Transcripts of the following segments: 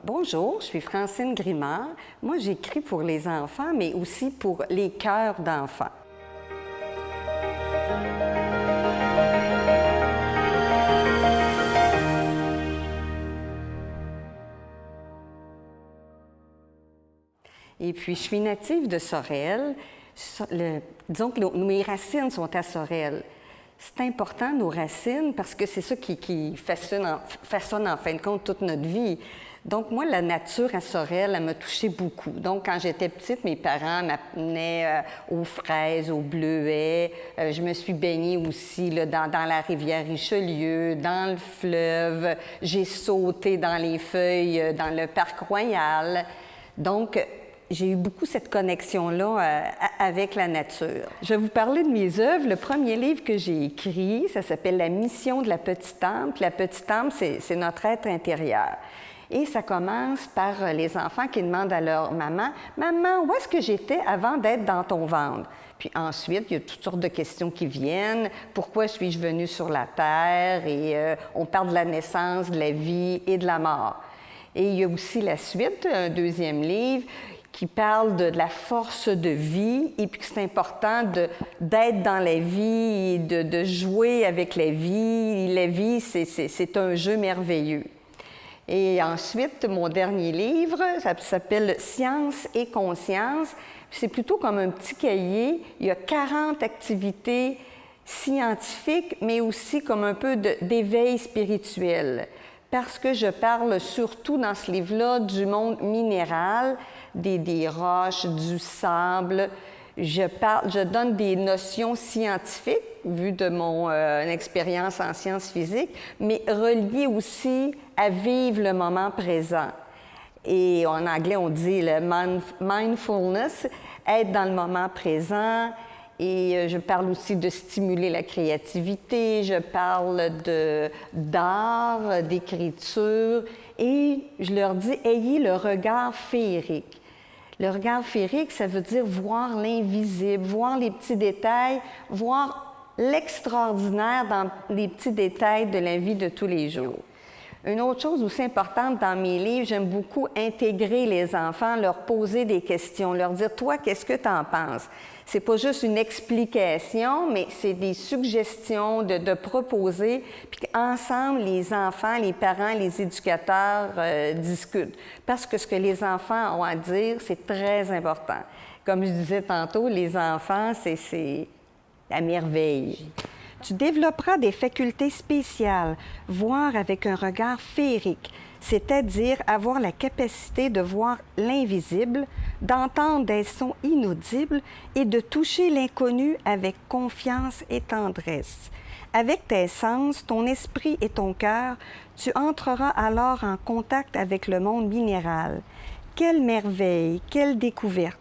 Bonjour, je suis Francine Grimard. Moi, j'écris pour les enfants, mais aussi pour les chœurs d'enfants. Et puis, je suis native de Sorel. Disons que mes racines sont à Sorel. C'est important, nos racines, parce que c'est ça qui façonne en fin de compte toute notre vie. Donc, moi, la nature à Sorel, elle m'a touchée beaucoup. Donc, quand j'étais petite, mes parents m'amenaient aux fraises, aux bleuets. Je me suis baignée aussi là, dans la rivière Richelieu, dans le fleuve. J'ai sauté dans les feuilles, dans le parc royal. Donc, j'ai eu beaucoup cette connexion-là avec la nature. Je vais vous parler de mes œuvres. Le premier livre que j'ai écrit, ça s'appelle « La mission de la petite âme ». Puis la petite âme, c'est notre être intérieur. Et ça commence par les enfants qui demandent à leur maman « Maman, où est-ce que j'étais avant d'être dans ton ventre? » Puis ensuite, il y a toutes sortes de questions qui viennent. Pourquoi suis-je venue sur la terre? Et on parle de la naissance, de la vie et de la mort. Et il y a aussi la suite, un deuxième livre, qui parle de la force de vie et puis que c'est important d'être dans la vie, de jouer avec la vie. La vie, c'est un jeu merveilleux. Et ensuite, mon dernier livre, ça s'appelle « Science et conscience ». C'est plutôt comme un petit cahier. Il y a 40 activités scientifiques, mais aussi comme un peu d'éveil spirituel. Parce que je parle surtout dans ce livre-là du monde minéral, des roches, du sable. Je donne des notions scientifiques, vues de mon expérience en sciences physiques, mais reliées aussi à vivre le moment présent. Et en anglais, on dit le mindfulness, être dans le moment présent. Et je parle aussi de stimuler la créativité, je parle d'art, d'écriture, et je leur dis « ayez le regard féerique ». Le regard féerique, ça veut dire voir l'invisible, voir les petits détails, voir l'extraordinaire dans les petits détails de la vie de tous les jours. Une autre chose aussi importante dans mes livres, j'aime beaucoup intégrer les enfants, leur poser des questions, leur dire « toi, qu'est-ce que tu en penses? » C'est pas juste une explication, mais c'est des suggestions de proposer, puis qu'ensemble, les enfants, les parents, les éducateurs discutent. Parce que ce que les enfants ont à dire, c'est très important. Comme je disais tantôt, les enfants, c'est la merveille. Tu développeras des facultés spéciales, voir avec un regard féerique, c'est-à-dire avoir la capacité de voir l'invisible, d'entendre des sons inaudibles et de toucher l'inconnu avec confiance et tendresse. Avec tes sens, ton esprit et ton cœur, tu entreras alors en contact avec le monde minéral. Quelle merveille, quelle découverte!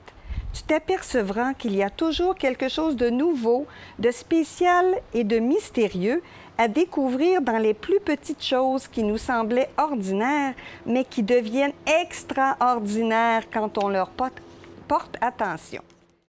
Tu t'apercevras qu'il y a toujours quelque chose de nouveau, de spécial et de mystérieux à découvrir dans les plus petites choses qui nous semblaient ordinaires, mais qui deviennent extraordinaires quand on leur porte attention.